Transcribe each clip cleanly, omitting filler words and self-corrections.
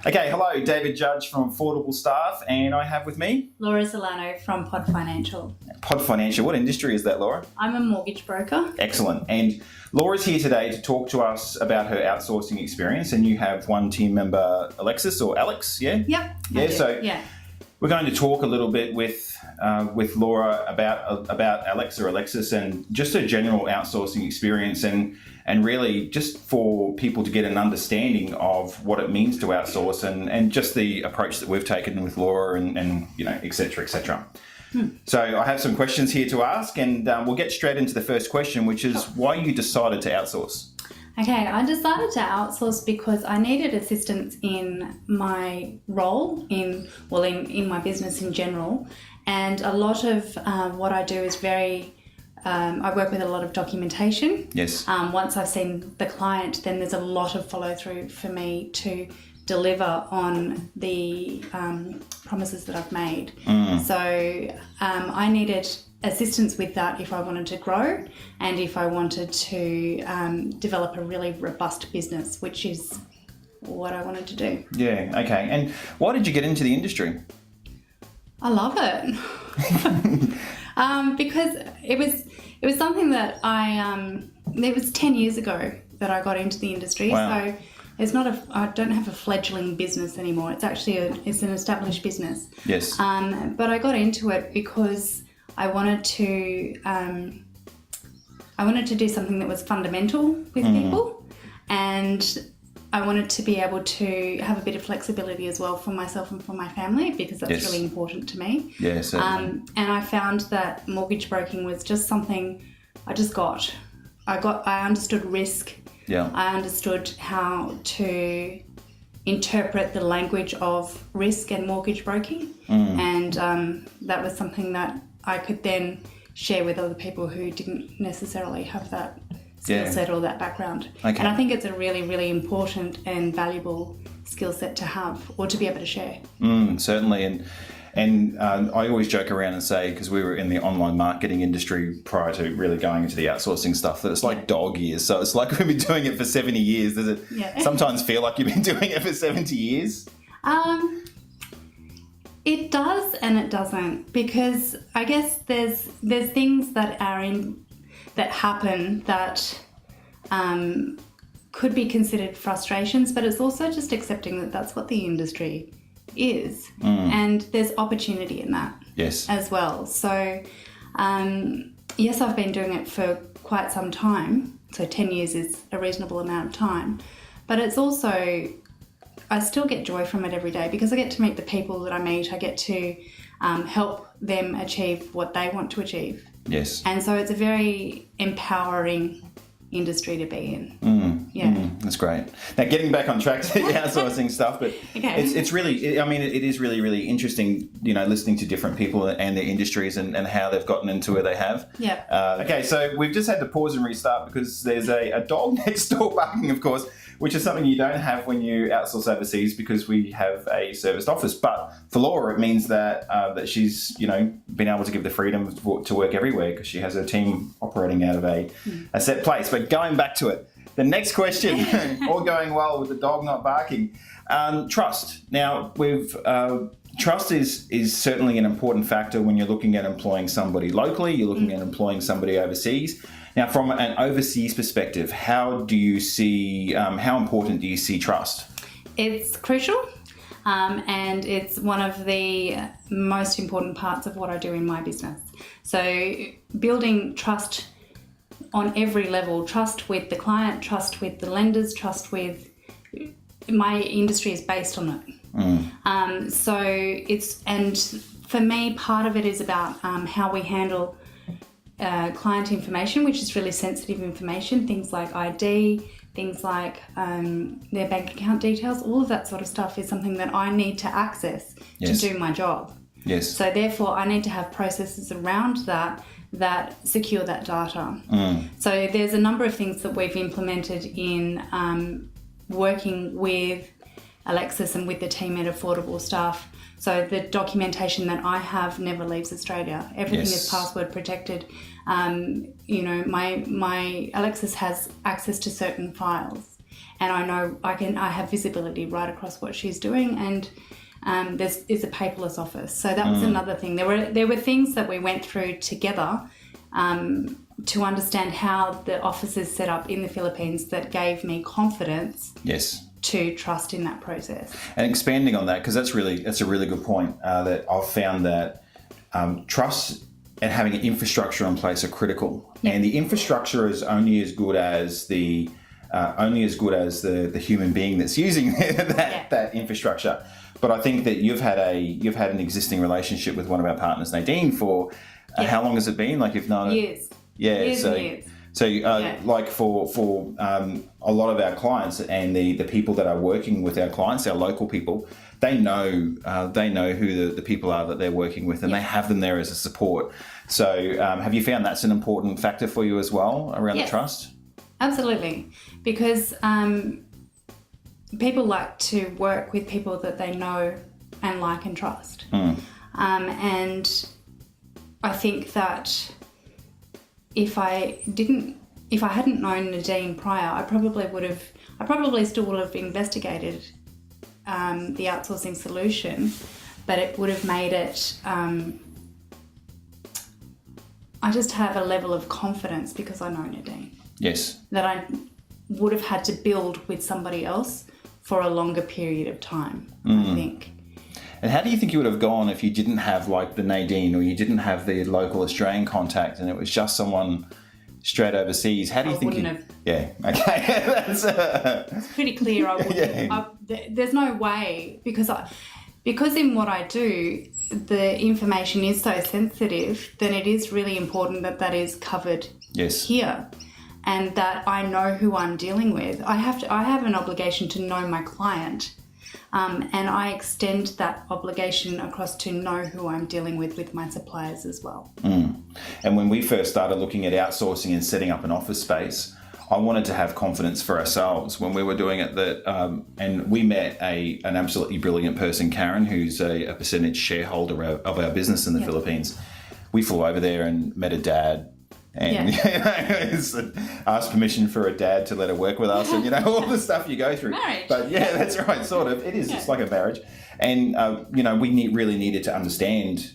Okay, hello, David Judge from Affordable Staff, and I have with me Laura Sillano from Pod Financial. Pod Financial. What industry is that, Laura? I'm a mortgage broker. Excellent. And Laura's here today to talk to us about her outsourcing experience, and you have one team member, Alexis or Alex, yeah? Yep. Yeah. We're going to talk a little bit with Laura about Alex or Alexis and just a general outsourcing experience and really just for people to get an understanding of what it means to outsource and just the approach that we've taken with Laura and you know, et cetera, et cetera. So I have some questions here to ask, and we'll get straight into the first question, which is why you decided to outsource. Okay, I decided to outsource because I needed assistance in my role, in my business in general. And a lot of what I do is I work with a lot of documentation. Yes. Once I've seen the client, then there's a lot of follow through for me to deliver on the promises that I've made. So I needed assistance with that if I wanted to grow and if I wanted to develop a really robust business, which is what I wanted to do. Yeah, okay. And why did you get into the industry? I love it. Because it was something that it was 10 years ago that I got into the industry. Wow. So I don't have a fledgling business anymore. It's actually it's an established business. Yes. But I got into it because I wanted to do something that was fundamental with people, and I wanted to be able to have a bit of flexibility as well for myself and for my family, because that's really important to me. Yeah, certainly. And I found that mortgage broking was just something I understood risk. Yeah. I understood how to interpret the language of risk and mortgage broking, and that was something that I could then share with other people who didn't necessarily have that skill set or that background. Okay. And I think it's a really, really important and valuable skill set to have or to be able to share. Certainly. And I always joke around and say, because we were in the online marketing industry prior to really going into the outsourcing stuff, that it's like dog years. So it's like we've been doing it for 70 years. Does it sometimes feel like you've been doing it for 70 years? It does and it doesn't, because I guess there's things that happen that could be considered frustrations, but it's also just accepting that that's what the industry is, and there's opportunity in that as well. So yes, I've been doing it for quite some time, so 10 years is a reasonable amount of time, but it's also I still get joy from it every day because I get to meet the people that I meet. I get to help them achieve what they want to achieve. Yes. And so it's a very empowering industry to be in. That's great. Now, getting back on track to the outsourcing stuff, but it's really, I mean, it is really, really interesting, you know, listening to different people and their industries and how they've gotten into where they have. Yeah. Okay, so we've just had to pause and restart because there's a dog next door barking, of course, which is something you don't have when you outsource overseas because we have a serviced office. But for Laura, it means that that she's, you know, been able to give the freedom to work everywhere because she has her team operating out of a set place. But going back to it, the next question, all going well with the dog not barking, trust. Now, trust is certainly an important factor when you're looking at employing somebody locally, you're looking at employing somebody overseas. Now, from an overseas perspective, how important do you see trust? It's crucial, and it's one of the most important parts of what I do in my business. So building trust on every level, trust with the client, trust with the lenders, trust with my industry is based on it. So and for me, part of it is about how we handle client information, which is really sensitive information, things like ID, things like their bank account details, all of that sort of stuff is something that I need to access to do my job. Yes. So therefore I need to have processes around that secure that data. So there's a number of things that we've implemented in working with Alexis and with the team at Affordable Staff. So the documentation that I have never leaves Australia. Everything is password protected. You know, my Alexis has access to certain files, and I know I have visibility right across what she's doing, and is a paperless office. So that was another thing. There were things that we went through together to understand how the office is set up in the Philippines that gave me confidence. Yes. To trust in that process. And expanding on that, because that's a really good point, that I've found that trust and having an infrastructure in place are critical. Yeah. And the infrastructure is only as good as the human being that's using that infrastructure. But I think that you've had an existing relationship with one of our partners, Nadine, for how long has it been? Like, you've known years. Yeah, years and years. So, like for a lot of our clients and the people that are working with our clients, our local people, they know who the people are that they're working with, and they have them there as a support. So, have you found that's an important factor for you as well around the trust? Absolutely, because people like to work with people that they know and like and trust. And I think that if I hadn't known Nadine prior, I probably still would have investigated the outsourcing solution, but it would have made it. I just have a level of confidence because I know Nadine. Yes. That I would have had to build with somebody else for a longer period of time, I think. And how do you think you would have gone if you didn't have like the Nadine, or you didn't have the local Australian contact, and it was just someone straight overseas? How do you think? Wouldn't have. Yeah. Okay. It's pretty clear. I wouldn't. Yeah. There's no way, because in what I do, the information is so sensitive. Then it is really important that is covered here, and that I know who I'm dealing with. I have an obligation to know my client. And I extend that obligation across to know who I'm dealing with my suppliers as well. And when we first started looking at outsourcing and setting up an office space, I wanted to have confidence for ourselves when we were doing it. And we met an absolutely brilliant person, Karen, who's a percentage shareholder of our business in the Philippines. We flew over there and met her dad. And asked permission for a dad to let her work with us, and all the stuff you go through. Marriage. But that's right, sort of. It is. It's like a marriage, and we really needed to understand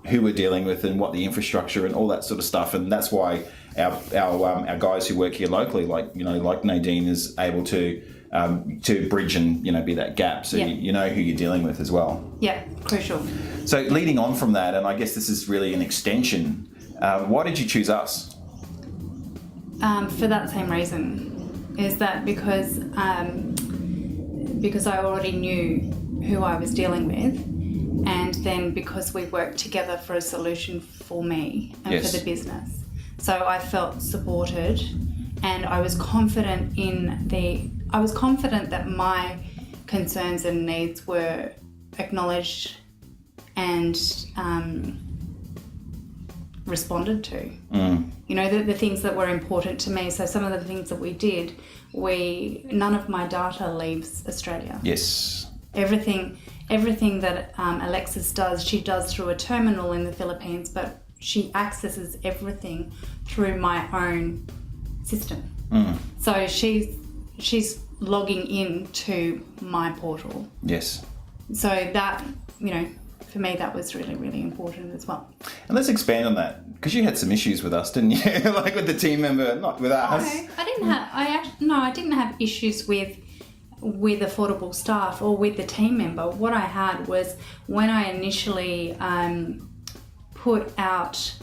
who we're dealing with and what the infrastructure and all that sort of stuff, and that's why our guys who work here locally, like Nadine, is able to bridge and be that gap, so you know who you're dealing with as well. Yeah, crucial. So leading on from that, and I guess this is really an extension. Why did you choose us? For that same reason, is that because I already knew who I was dealing with, and then because we worked together for a solution for me and for the business. So I felt supported, and I was confident that my concerns and needs were acknowledged and responded to. The things that were important to me. So some of the things that we did, none of my data leaves Australia. Yes. Everything that Alexis does, she does through a terminal in the Philippines, but she accesses everything through my own system. So she's logging into my portal. Yes. So that, for me, that was really, really important as well. And let's expand on that, because you had some issues with us, didn't you? Like with the team member, not with us. I didn't have issues with affordable staff or with the team member. What I had was when I initially put out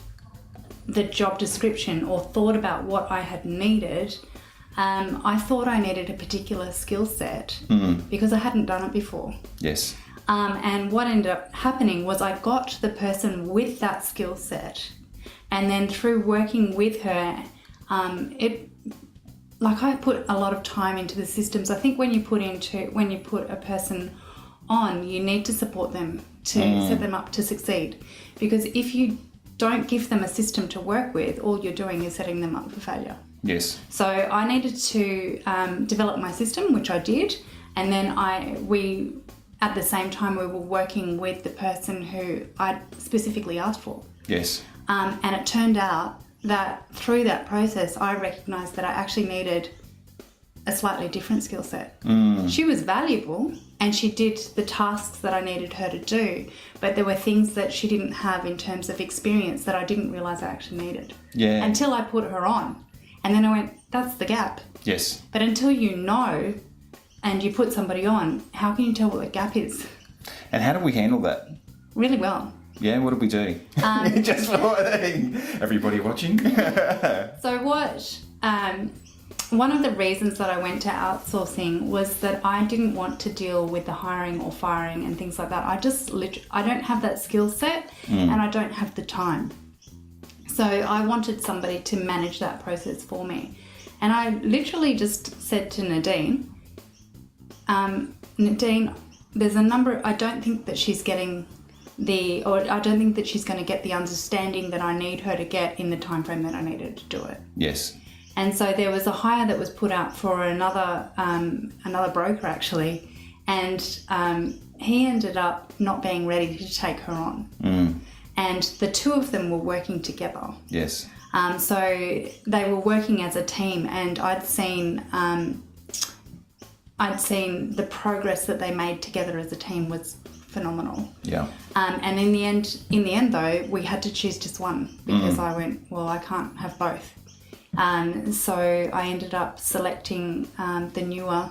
the job description or thought about what I had needed, I thought I needed a particular skill set because I hadn't done it before. Yes. And what ended up happening was I got the person with that skill set, and then through working with her, I put a lot of time into the systems. I think when you put a person on, you need to support them to set them up to succeed, because if you don't give them a system to work with, all you're doing is setting them up for failure. Yes. So I needed to develop my system, which I did, and then at the same time, we were working with the person who I specifically asked for. Yes. And it turned out that through that process, I recognised that I actually needed a slightly different skill set. She was valuable and she did the tasks that I needed her to do, but there were things that she didn't have in terms of experience that I didn't realise I actually needed. Yeah. Until I put her on. And then I went, that's the gap. Yes. But until you know and you put somebody on, how can you tell what the gap is? And how do we handle that? Really well. Yeah, what did we do? Just for everybody watching. So one of the reasons that I went to outsourcing was that I didn't want to deal with the hiring or firing and things like that. I don't have that skill set and I don't have the time. So I wanted somebody to manage that process for me. And I literally just said to Nadine, Nadine, there's a number, I don't think that she's getting I don't think that she's going to get the understanding that I need her to get in the time frame that I needed to do it. Yes. And so there was a hire that was put out for another broker actually, and he ended up not being ready to take her on. And the two of them were working together. Yes. So they were working as a team, and I'd seen the progress that they made together as a team was phenomenal. Yeah. And in the end though, we had to choose just one because I went, well, I can't have both. So I ended up selecting the newer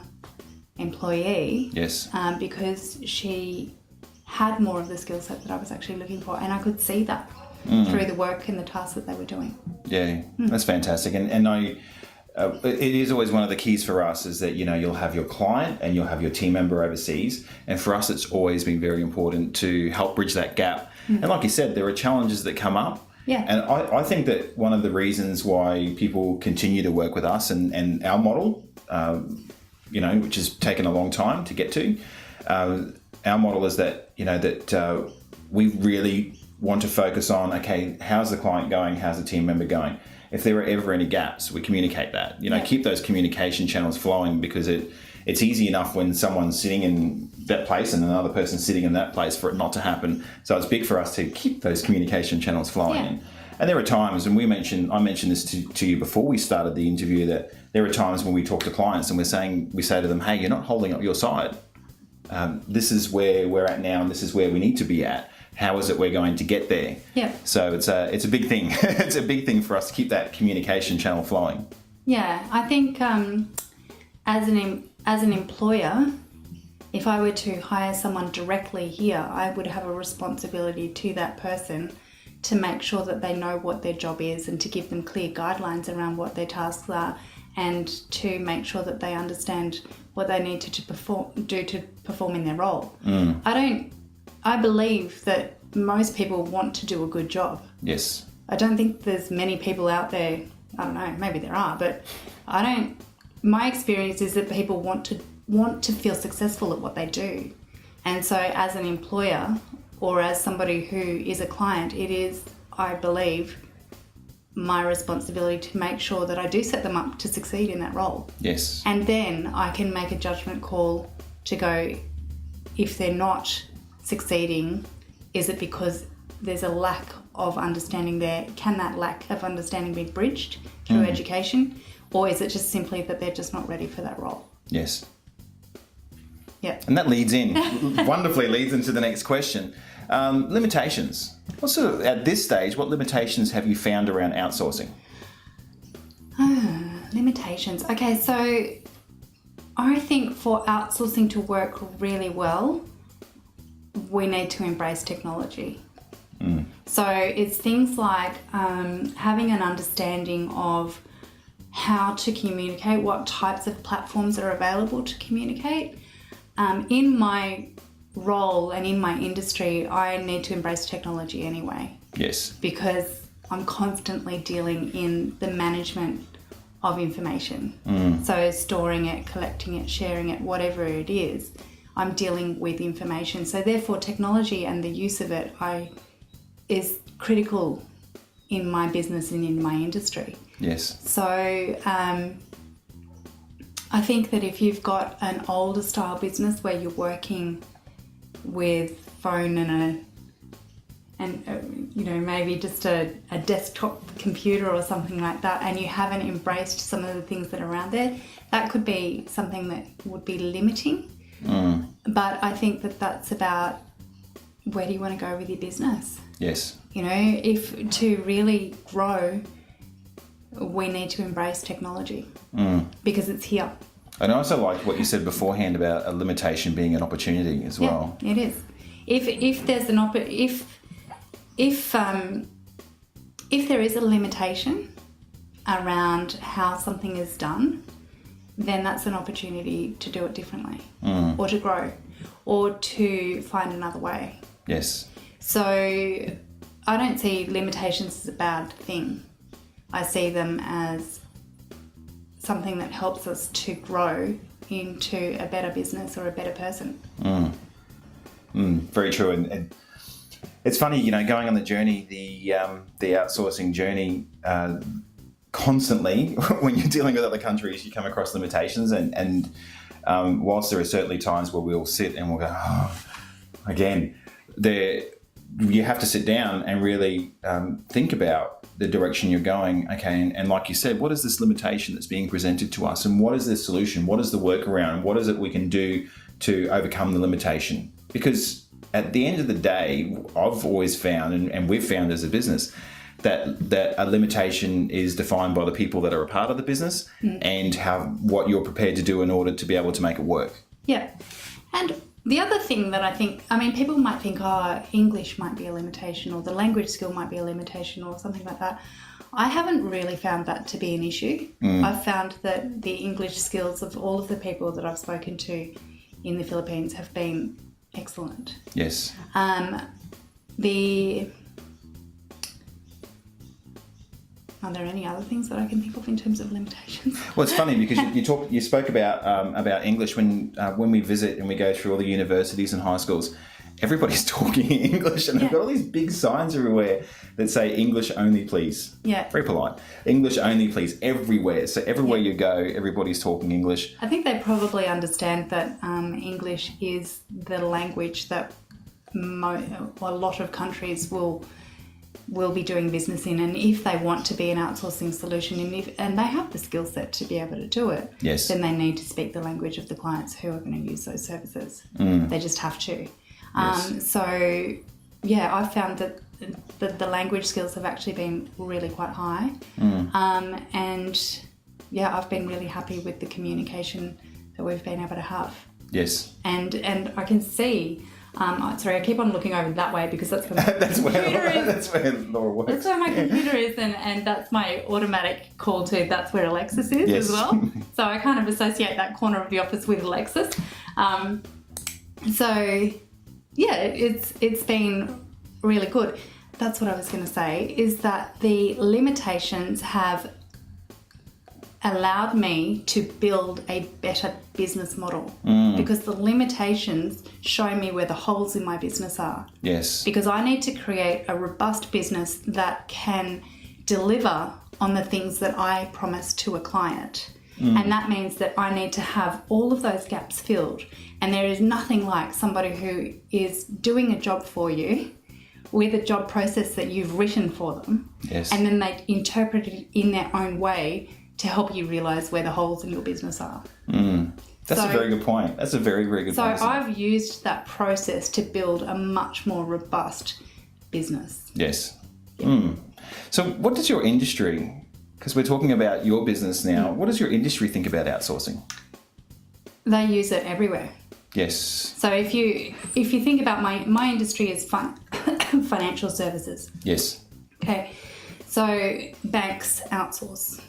employee. Yes. Because she had more of the skill set that I was actually looking for, and I could see that through the work and the tasks that they were doing. Yeah, that's fantastic. And I, it is always one of the keys for us is that, you'll have your client and you'll have your team member overseas. And for us, it's always been very important to help bridge that gap. And like you said, there are challenges that come up. Yeah. And I think that one of the reasons why people continue to work with us and our model, which has taken a long time to get to, our model is that, we really want to focus on, okay, how's the client going? How's the team member going? If there are ever any gaps, we communicate that. Keep those communication channels flowing, because it's easy enough when someone's sitting in that place and another person sitting in that place for it not to happen. So it's big for us to keep those communication channels flowing. Yeah. And there are times, and I mentioned this to you before we started the interview, that there are times when we talk to clients and we say to them, hey, you're not holding up your side. This is where we're at now and this is where we need to be at. How is it we're going to get there? Yeah. So it's a big thing. It's a big thing for us to keep that communication channel flowing. Yeah, I think as an employer, if I were to hire someone directly here, I would have a responsibility to that person to make sure that they know what their job is and to give them clear guidelines around what their tasks are, and to make sure that they understand what they need to perform in their role. I believe that most people want to do a good job. Yes. I don't think there's many people out there, I don't know, maybe there are, but my experience is that people want to feel successful at what they do. And so as an employer or as somebody who is a client, it is, I believe, my responsibility to make sure that I do set them up to succeed in that role. Yes. And then I can make a judgment call to go, if they're not succeeding, is it because there's a lack of understanding there? Can that lack of understanding be bridged through education? Or is it just simply that they're just not ready for that role? Yes. Yeah. And that wonderfully leads into the next question. Limitations. At this stage, what limitations have you found around outsourcing? Limitations. Okay, so I think for outsourcing to work really well, we need to embrace technology. So it's things like having an understanding of how to communicate, what types of platforms are available to communicate. In my role and in my industry, I need to embrace technology anyway. Yes. Because I'm constantly dealing in the management of information. So storing it, collecting it, sharing it, whatever it is, I'm dealing with information. So therefore technology and the use of it is critical in my business and in my industry. Yes. So I think that if you've got an older style business where you're working with phone and maybe just a desktop computer or something like that, and you haven't embraced some of the things that are around there, that could be something that would be limiting. But I think that's about where do you want to go with your business? Yes. If to really grow, we need to embrace technology because it's here. And I also like what you said beforehand about a limitation being an opportunity as well. Yeah, it is. If there's if there is a limitation around how something is done, then that's an opportunity to do it differently or to grow or to find another way. Yes. So I don't see limitations as a bad thing. I see them as something that helps us to grow into a better business or a better person. Very true. And it's funny, going on the journey, the outsourcing journey, constantly when you're dealing with other countries, you come across limitations. And whilst there are certainly times where we'll sit and we'll go, again, you have to sit down and really think about the direction you're going. Okay, and like you said, what is this limitation that's being presented to us, and what is the solution? What is the workaround? What is it we can do to overcome the limitation? Because at the end of the day, I've always found, and we've found as a business, that a limitation is defined by the people that are a part of the business and what you're prepared to do in order to be able to make it work. Yeah, and the other thing that I think, people might think, English might be a limitation or the language skill might be a limitation or something like that. I haven't really found that to be an issue. I've found that the English skills of all of the people that I've spoken to in the Philippines have been excellent. Yes. Are there any other things that I can think of in terms of limitations? Well, it's funny because you spoke about English when we visit and we go through all the universities and high schools. Everybody's talking English, and they've got all these big signs everywhere that say English only, please. Yeah. Very polite. English only, please, everywhere. So everywhere you go, everybody's talking English. I think they probably understand that English is the language that a lot of countries will be doing business in, and if they want to be an outsourcing solution and they have the skill set to be able to do it, yes, then they need to speak the language of the clients who are going to use those services. They just have to. Yes. So yeah, I found that the language skills have actually been really quite high. And yeah, I've been really happy with the communication that we've been able to have. Yes. And I can see, sorry, I keep on looking over that way because that's where my computer is. That's where Laura works. That's where my computer is, and that's my automatic call to, that's where Alexis is as well. So I kind of associate that corner of the office with Alexis. So yeah, it's been really good. That's what I was going to say, is that the limitations have allowed me to build a better business model because the limitations show me where the holes in my business are. Yes. Because I need to create a robust business that can deliver on the things that I promise to a client. And that means that I need to have all of those gaps filled. And there is nothing like somebody who is doing a job for you with a job process that you've written for them. Yes. And then they interpret it in their own way to help you realise where the holes in your business are. That's a very good point. That's a very, very good point. So I've used that process to build a much more robust business. Yes. Yeah. So what does your industry, because we're talking about your business now, what does your industry think about outsourcing? They use it everywhere. Yes. So if you think about my industry is financial services. Yes. Okay. So banks outsource.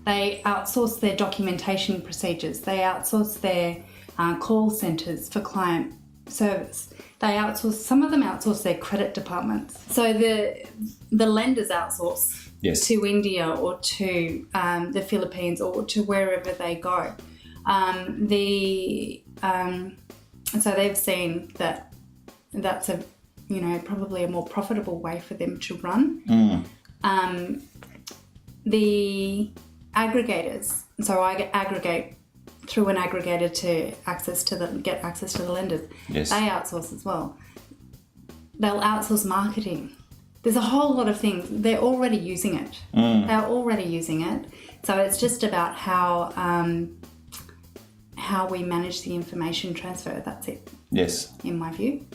They outsource their documentation procedures. They outsource their call centres for client service. Some of them outsource their credit departments. So the lenders outsource to India or to the Philippines or to wherever they go. So they've seen that that's probably a more profitable way for them to run. The aggregators, so I aggregate through an aggregator to get access to the lenders. Yes. They outsource as well. they'll outsource marketing. There's a whole lot of things. They're already using it. They're already using it. So it's just about how we manage the information transfer. That's it. Yes. In my view.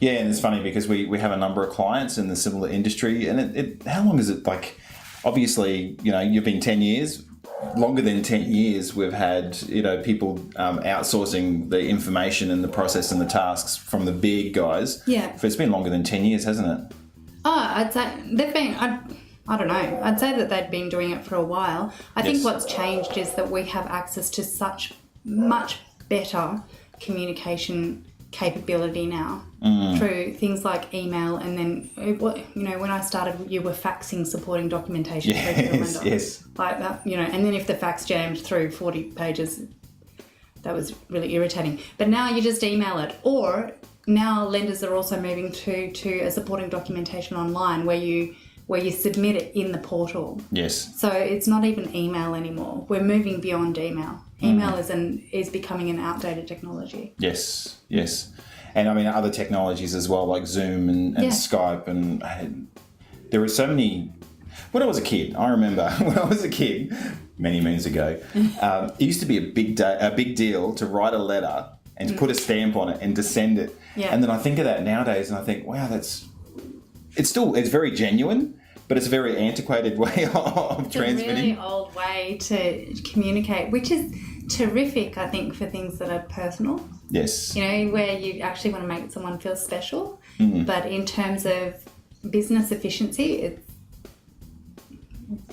Yeah, and it's funny because we have a number of clients in the similar industry, and it how long is it? Like, obviously, you've been 10 years. Longer than 10 years, we've had, people outsourcing the information and the process and the tasks from the big guys. Yeah. But it's been longer than 10 years, hasn't it? Oh, I'd say they've been, I don't know. I'd say that they'd been doing it for a while. I think what's changed is that we have access to such much better communication capability now through things like email, and then when I started, you were faxing supporting documentation through to the lender. Yes. Like that, and then if the fax jammed through 40 pages, that was really irritating. But now you just email it, or now lenders are also moving to a supporting documentation online where you submit it in the portal. Yes. So it's not even email anymore. We're moving beyond email. Email is becoming an outdated technology. Yes. And I mean, other technologies as well, like Zoom and Skype, and there were so many. When I was a kid, I remember many moons ago, it used to be a big deal to write a letter and to put a stamp on it and to send it. Yeah. And then I think of that nowadays, and I think, wow, it's very genuine. But it's a very antiquated way of transmitting. It's a really old way to communicate, which is terrific, I think, for things that are personal. Yes. Where you actually want to make someone feel special. But in terms of business efficiency,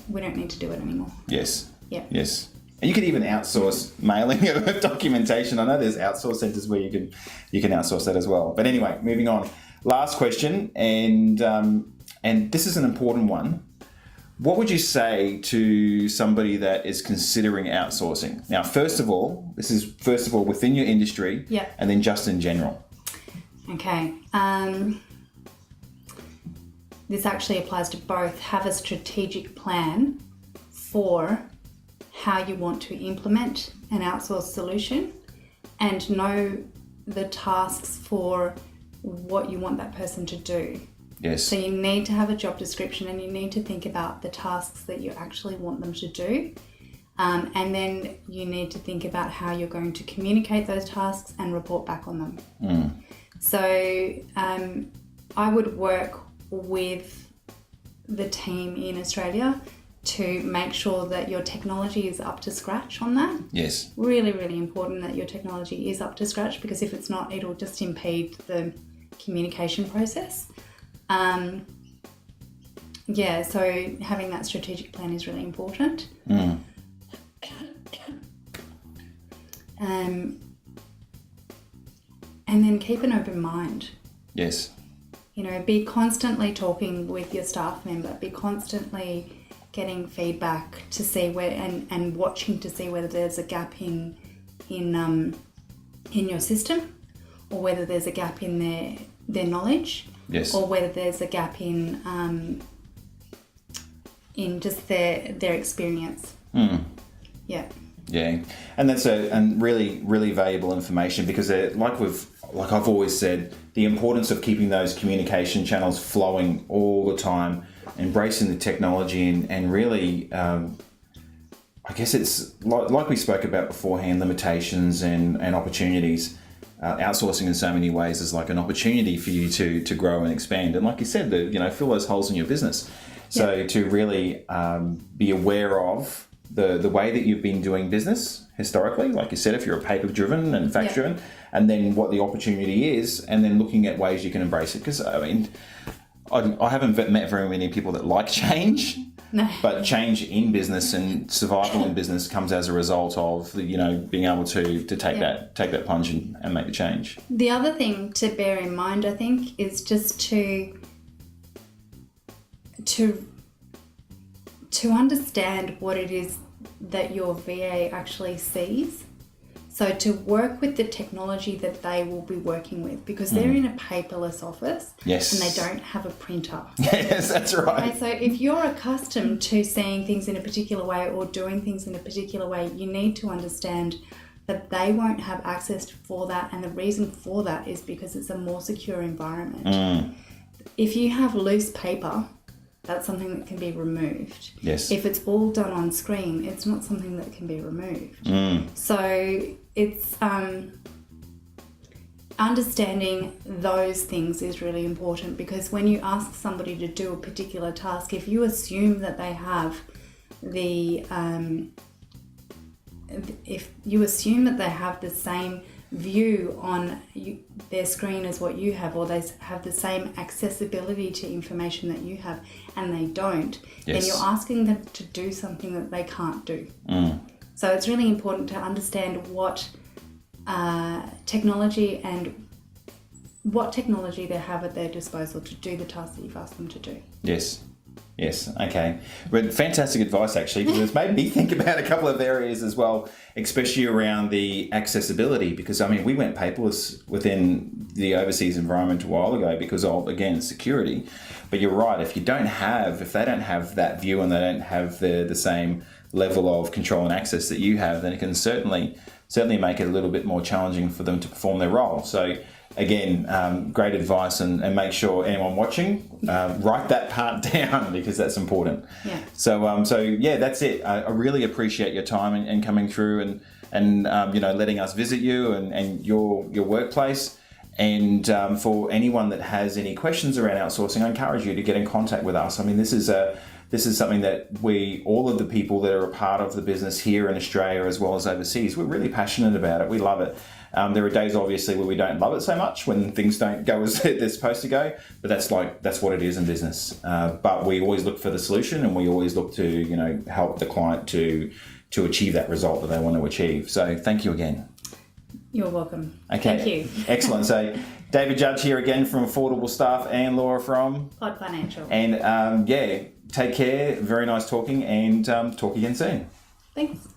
we don't need to do it anymore. Yes. Yeah. Yes. And you could even outsource mailing of documentation. I know there's outsource centres where you can outsource that as well. But anyway, moving on. Last question, and this is an important one. What would you say to somebody that is considering outsourcing? Now, first of all within your industry, and then just in general. Okay. This actually applies to both. Have a strategic plan for how you want to implement an outsourced solution, and know the tasks for what you want that person to do. Yes. So you need to have a job description, and you need to think about the tasks that you actually want them to do. And then you need to think about how you're going to communicate those tasks and report back on them. So I would work with the team in Australia to make sure that your technology is up to scratch on that. Yes. Really, really important that your technology is up to scratch, because if it's not, it'll just impede the communication process. So having that strategic plan is really important. And then keep an open mind. Yes. Be constantly talking with your staff member, be constantly getting feedback to see where, and watching to see whether there's a gap in your system, or whether there's a gap in their knowledge. Yes. Or whether there's a gap in just their experience. Yeah. Yeah, and that's really, really valuable information, because like I've always said, the importance of keeping those communication channels flowing all the time, embracing the technology, and really, I guess it's like we spoke about beforehand, limitations and opportunities. Outsourcing in so many ways is like an opportunity for you to grow and expand, and like you said, fill those holes in your business. So to really be aware of the way that you've been doing business historically, like you said, if you're a paper driven and fact driven, and then what the opportunity is, and then looking at ways you can embrace it. Because I mean, I haven't met very many people that like change. No. But change in business and survival in business comes as a result of being able to take that plunge and make the change. The other thing to bear in mind, I think, is just to understand what it is that your VA actually sees. So to work with the technology that they will be working with, because they're in a paperless office. Yes. And they don't have a printer. Yes, that's right. Okay, so if you're accustomed to seeing things in a particular way or doing things in a particular way, you need to understand that they won't have access for that, and the reason for that is because it's a more secure environment. if you have loose paper, that's something that can be removed. Yes. If it's all done on screen, it's not something that can be removed. So it's understanding those things is really important, because when you ask somebody to do a particular task, if you assume that they have the same view on their screen as what you have, or they have the same accessibility to information that you have, and they don't, then you're asking them to do something that they can't do. So it's really important to understand what technology they have at their disposal to do the task that you've asked them to do. Yes, okay. But fantastic advice, actually, because it's made me think about a couple of areas as well, especially around the accessibility, because, I mean, we went paperless within the overseas environment a while ago because of, again, security. But you're right, if they don't have that view and they don't have the same level of control and access that you have, then it can certainly make it a little bit more challenging for them to perform their role. So, again, great advice, and make sure anyone watching, write that part down, because that's important. Yeah. So yeah, that's it. I really appreciate your time and coming through and letting us visit you and your workplace. And for anyone that has any questions around outsourcing, I encourage you to get in contact with us. I mean, this is something that all of the people that are a part of the business here in Australia as well as overseas, we're really passionate about it. We love it. There are days, obviously, where we don't love it so much, when things don't go as they're supposed to go, but that's what it is in business. But we always look for the solution, and we always look to help the client to achieve that result that they want to achieve. So thank you again. You're welcome. Okay. Thank you. Excellent. So David Judge here again from Affordable Staff, and Laura from Pod Financial. And take care. Very nice talking, and talk again soon. Thanks.